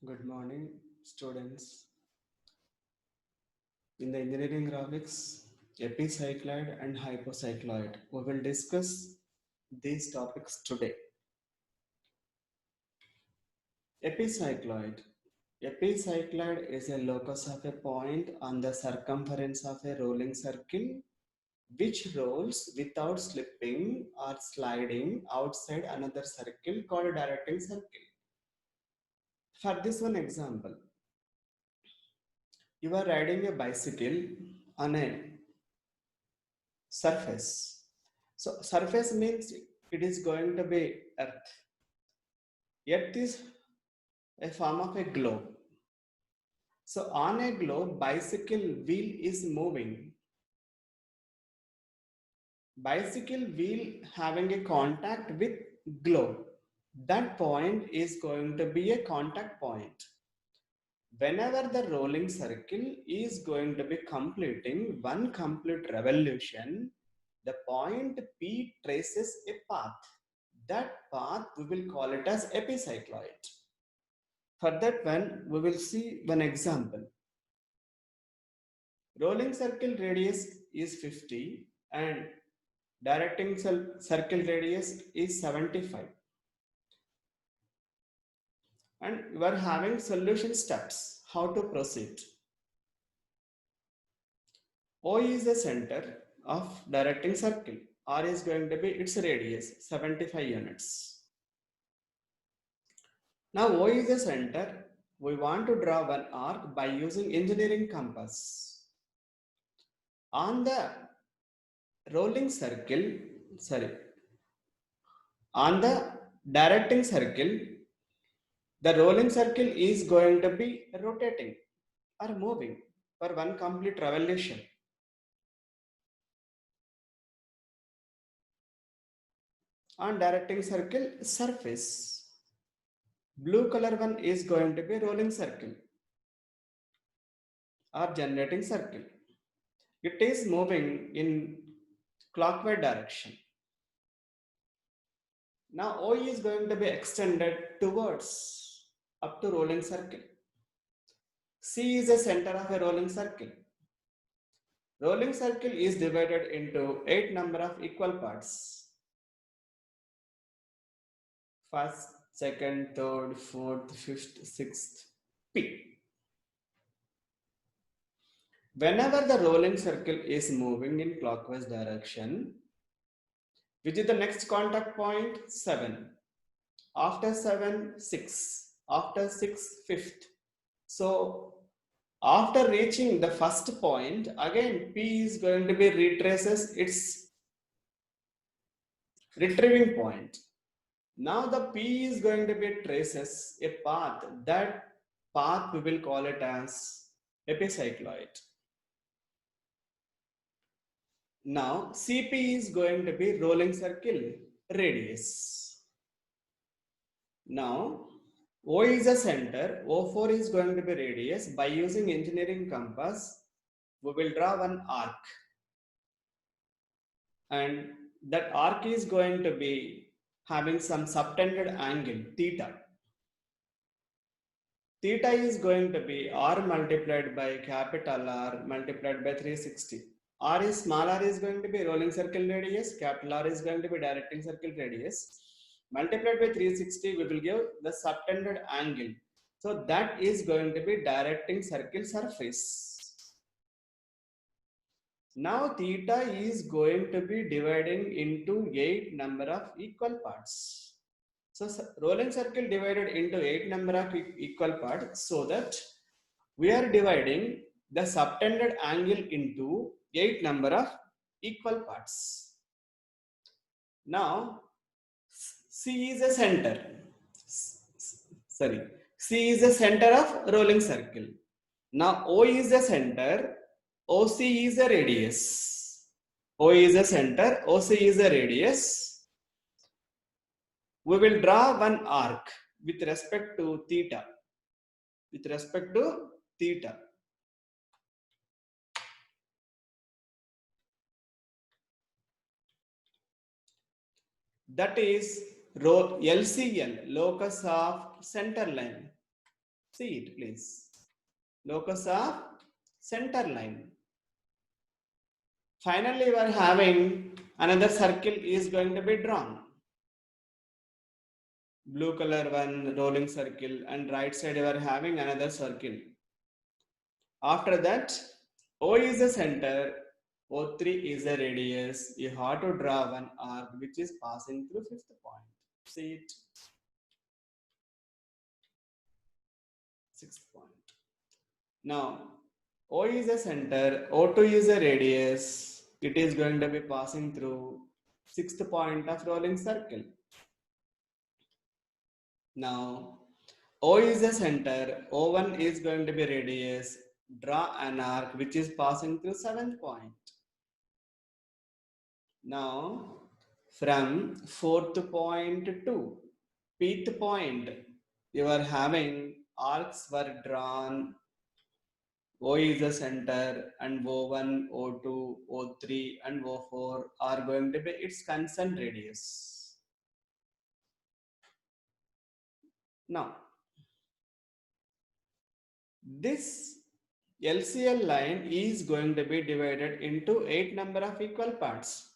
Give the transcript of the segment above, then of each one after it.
Good morning, students. In the engineering graphics, epicycloid and hypocycloid, we will discuss these topics today. Epicycloid. Epicycloid is a locus of a point on the circumference of a rolling circle which rolls without slipping or sliding outside another circle called a directing circle. For this one example, you are riding a bicycle on a surface. So surface means it is going to be earth. Earth is a form of a globe. So on a globe, bicycle wheel is moving. Bicycle wheel having a contact with globe. That point is going to be a contact point. Whenever the rolling circle is going to be completing one complete revolution, the point P traces a path. That path we will call it as epicycloid. For that one, we will see one example. Rolling circle radius is 50 and directing circle radius is 75. And we are having solution steps, how to proceed. O is the center of directing circle. R is going to be its radius, 75 units. Now O is the center. We want to draw one arc by using engineering compass. On the rolling circle, sorry, on the directing circle, the rolling circle is going to be rotating or moving for one complete revolution. On directing circle surface, blue color one is going to be rolling circle or generating circle. It is moving in clockwise direction. Now O is going to be extended towards up to rolling circle. C is the center of a rolling circle. Rolling circle is divided into 8 number of equal parts. First, second, third, fourth, fifth, sixth, P. Whenever the rolling circle is moving in clockwise direction, which is the next contact point? 7. After 7, 6. After 6, 5th. So after reaching the first point, again P is going to be retraces its retrieving point. Now the P is going to be traces a path. That path we will call it as epicycloid. Now CP is going to be rolling circle radius. Now O is a center, O4 is going to be radius. By using engineering compass, we will draw one arc. And that arc is going to be having some subtended angle, theta. Theta is going to be R multiplied by capital R multiplied by 360. R is small r is going to be rolling circle radius, capital R is going to be directing circle radius. Multiplied by 360, we will give the subtended angle. So that is going to be directing circle surface. Now theta is going to be dividing into 8 number of equal parts. So rolling circle divided into 8 number of equal parts, so that we are dividing the subtended angle into 8 number of equal parts. Now C is a center. Sorry, C is the center of rolling circle. Now O is the center, OC is a radius. O is the center, OC is a radius. We will draw one arc with respect to theta. With respect to theta. That is LCL, locus of center line. See it, please. Locus of center line. Finally, we are having another circle is going to be drawn. Blue color one rolling circle, and right side we are having another circle. After that, O is a center, O3 is a radius. You have to draw one arc which is passing through fifth point. See it. Sixth point. Now, O is a center, O2 is a radius. It is going to be passing through sixth point of rolling circle. Now, O is a center, O1 is going to be radius. Draw an arc which is passing through seventh point. Now, from fourth point to fifth point, you are having arcs were drawn. O is the center, and O1, O2, O3, and O4 are going to be its concerned radius. Now, this LCL line is going to be divided into 8 number of equal parts.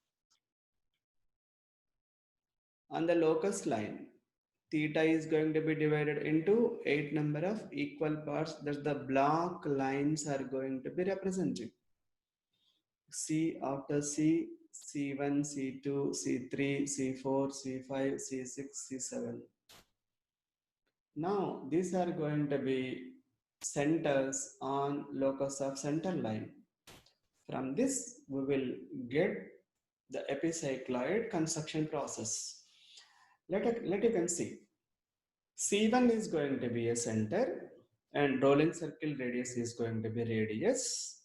On the locus line, theta is going to be divided into 8 number of equal parts that the block lines are going to be representing. C after C, C1, C2, C3, C4, C5, C6, C7. Now these are going to be centers on locus of center line. From this we will get the epicycloid construction process. Let you can see. C1 is going to be a center, and rolling circle radius is going to be radius,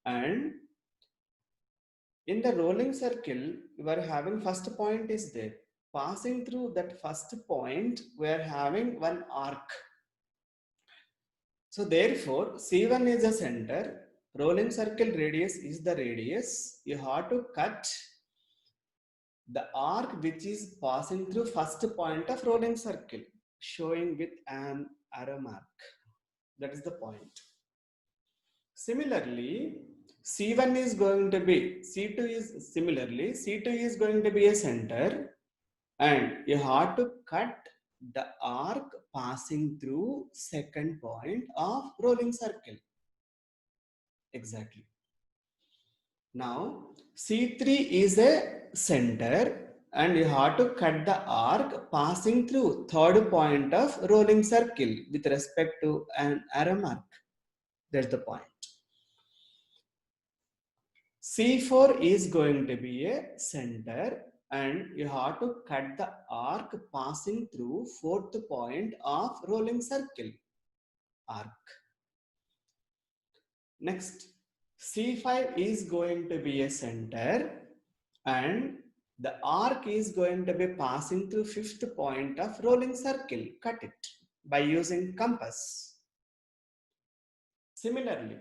and in the rolling circle we are having first point is there. Passing through that first point we are having one arc. So therefore C1 is the center, rolling circle radius is the radius. You have to cut the arc which is passing through first point of rolling circle, showing with an arrow mark. That is the point. Similarly, C1 is going to be, C2 is going to be a center, and you have to cut the arc passing through second point of rolling circle. Exactly. Now, C3 is a center, and you have to cut the arc passing through third point of rolling circle with respect to an arrow mark. That's the point. C4 is going to be a center, and you have to cut the arc passing through fourth point of rolling circle arc. Next, C5 is going to be a center, and the arc is going to be passing through fifth point of rolling circle. Cut it by using compass. Similarly,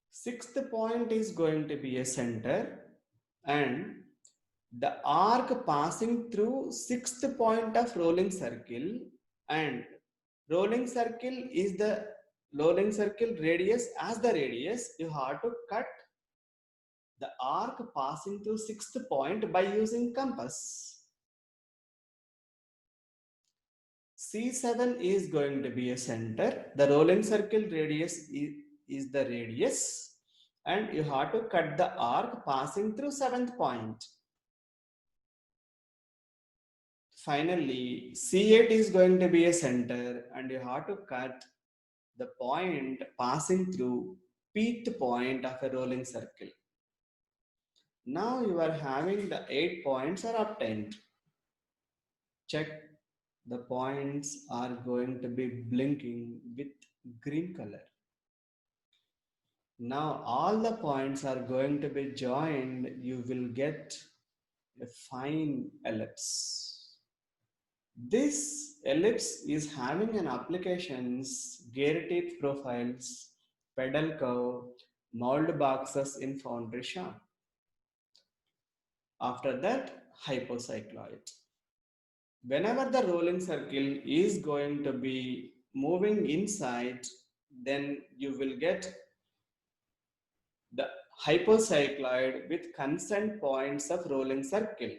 sixth point is going to be a center, and the arc passing through sixth point of rolling circle, and rolling circle is the rolling circle radius as the radius. You have to cut the arc passing through sixth point by using compass. C7 is going to be a center. The rolling circle radius is the radius, and you have to cut the arc passing through seventh point. Finally, C8 is going to be a center, and you have to cut the point passing through pth point of a rolling circle. Now you are having the 8 points are obtained. Check, the points are going to be blinking with green color. Now all the points are going to be joined. You will get a fine ellipse. This ellipse is having an applications, gear teeth profiles, pedal curve, mold boxes in foundry shop. After that, hypocycloid. Whenever the rolling circle is going to be moving inside, then you will get the hypocycloid with constant points of rolling circle.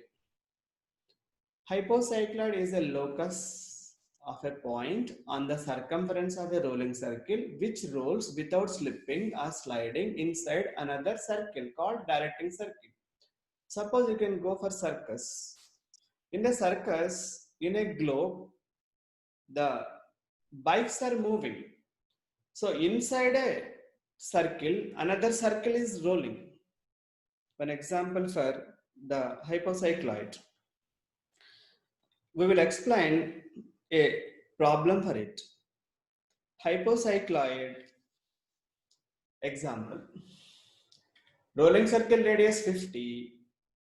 Hypocycloid is a locus of a point on the circumference of a rolling circle which rolls without slipping or sliding inside another circle called directing circle. Suppose you can go for circus. In a circus, in a globe, the bikes are moving. So inside a circle, another circle is rolling. One example for the hypocycloid. We will explain a problem for it. Hypocycloid example. Rolling circle radius 50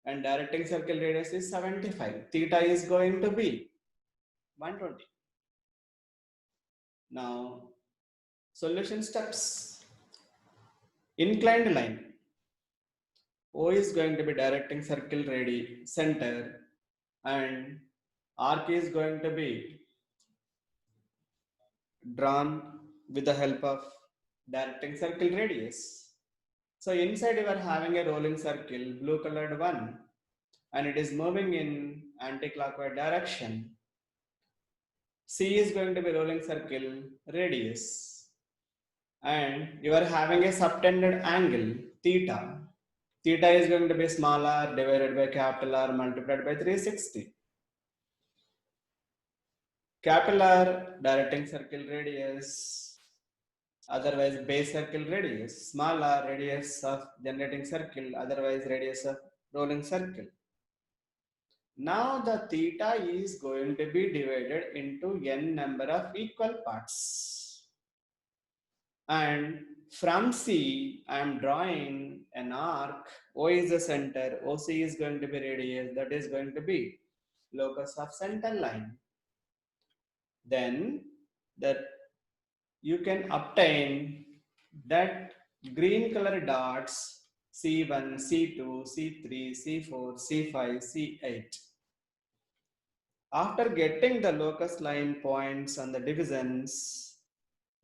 and directing circle radius is 75. Theta is going to be 120. Now, solution steps. Inclined line. O is going to be directing circle radius center and arc is going to be drawn with the help of directing circle radius. So inside you are having a rolling circle, blue colored one, and it is moving in anti-clockwise direction. C is going to be rolling circle radius, and you are having a subtended angle theta. Theta is going to be small r divided by capital R multiplied by 360. Capital R directing circle radius, otherwise base circle radius. Small r radius of generating circle, otherwise radius of rolling circle. Now the theta is going to be divided into n number of equal parts. And from C, I am drawing an arc. O is the center, OC is going to be radius, that is going to be locus of center line. Then that you can obtain that green color dots C1, C2, C3, C4, C5, C8. After getting the locus line points on the divisions,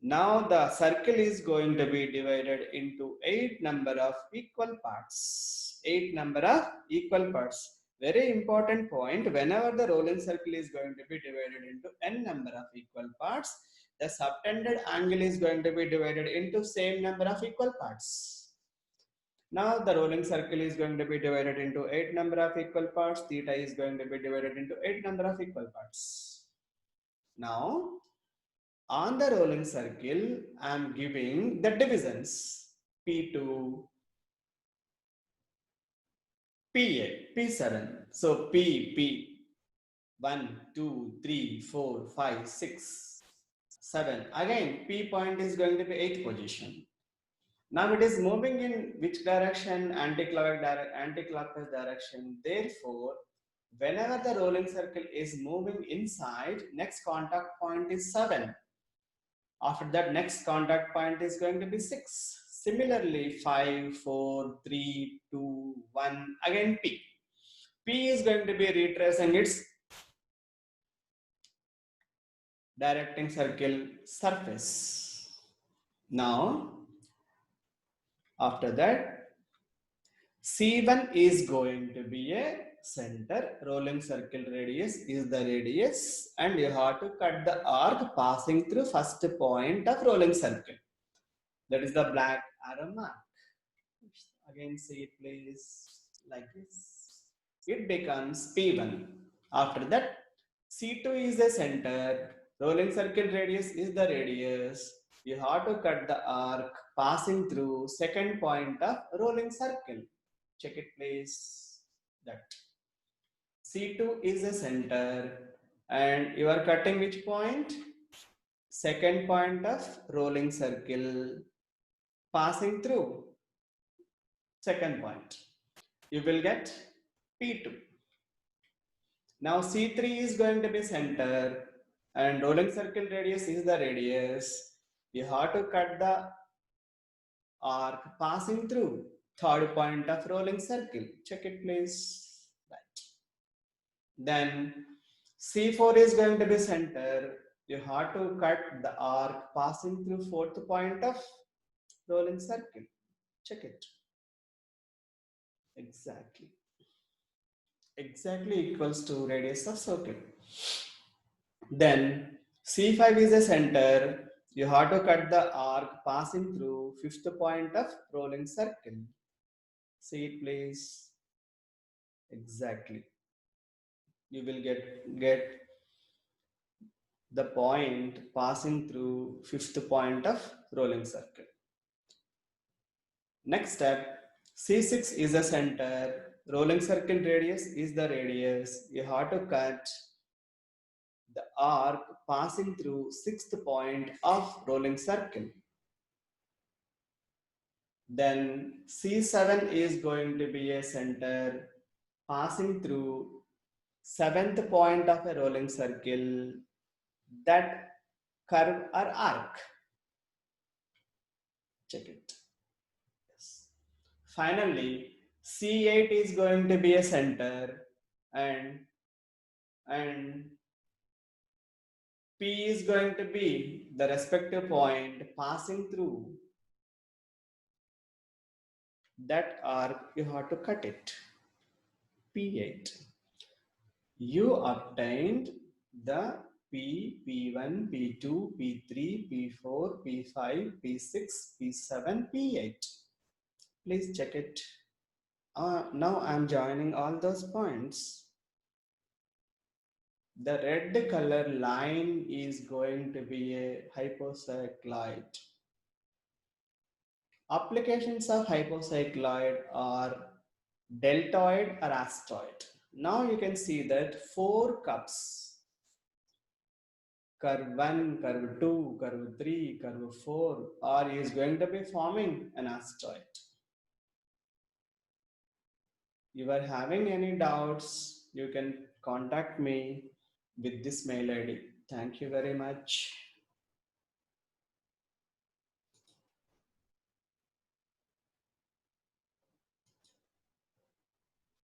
now the circle is going to be divided into 8 number of equal parts. 8 number of equal parts. Very important point, whenever the rolling circle is going to be divided into n number of equal parts, the subtended angle is going to be divided into same number of equal parts. Now the rolling circle is going to be divided into 8 number of equal parts. Theta is going to be divided into 8 number of equal parts. Now on the rolling circle, I am giving the divisions P2, PA, P7. So P, 1, 2, 3, 4, 5, 6, 7. Again, P point is going to be 8th position. Now it is moving in which direction? Anti-clockwise direction. Therefore, whenever the rolling circle is moving inside, next contact point is 7. After that, next contact point is going to be 6. Similarly, 5, 4, 3, 2, 1. Again P. P is going to be retracing its directing circle surface. Now, after that, C1 is going to be a center. Rolling circle radius is the radius, and you have to cut the arc passing through first point of rolling circle. That is the black arrow mark. Again, see it please, like this. It becomes P1. After that, C2 is the center. Rolling circle radius is the radius. You have to cut the arc passing through second point of rolling circle. Check it please. That C2 is the center, and you are cutting which point? Second point of rolling circle passing through second point. You will get P2. Now C3 is going to be center, and rolling circle radius is the radius. You have to cut the arc passing through third point of rolling circle. Check it please. Right. Then C4 is going to be center. you have to cut the arc passing through fourth point of rolling circle. Check it. Exactly. Exactly equals to radius of circle. Then C5 is a center. You have to cut the arc passing through fifth point of rolling circle. See it please. Exactly. You will get the point passing through fifth point of rolling circle. Next step, C6 is a center. Rolling circle radius is the radius. You have to cut the arc passing through sixth point of rolling circle. Then C7 is going to be a center passing through seventh point of a rolling circle, that curve or arc. Check it. Yes. Finally, C8 is going to be a center, and P is going to be the respective point passing through that arc. You have to cut it. P8. You obtained the P, P1, P2, P3, P4, P5, P6, P7, P8. Please check it. Now I'm joining all those points. The red color line is going to be a hypocycloid. Applications of hypocycloid are deltoid or asteroid. Now you can see that four cups, curve 1, curve 2, curve 3, curve 4 are is going to be forming an asteroid. You are having any doubts, you can contact me with this mail ID. Thank you very much.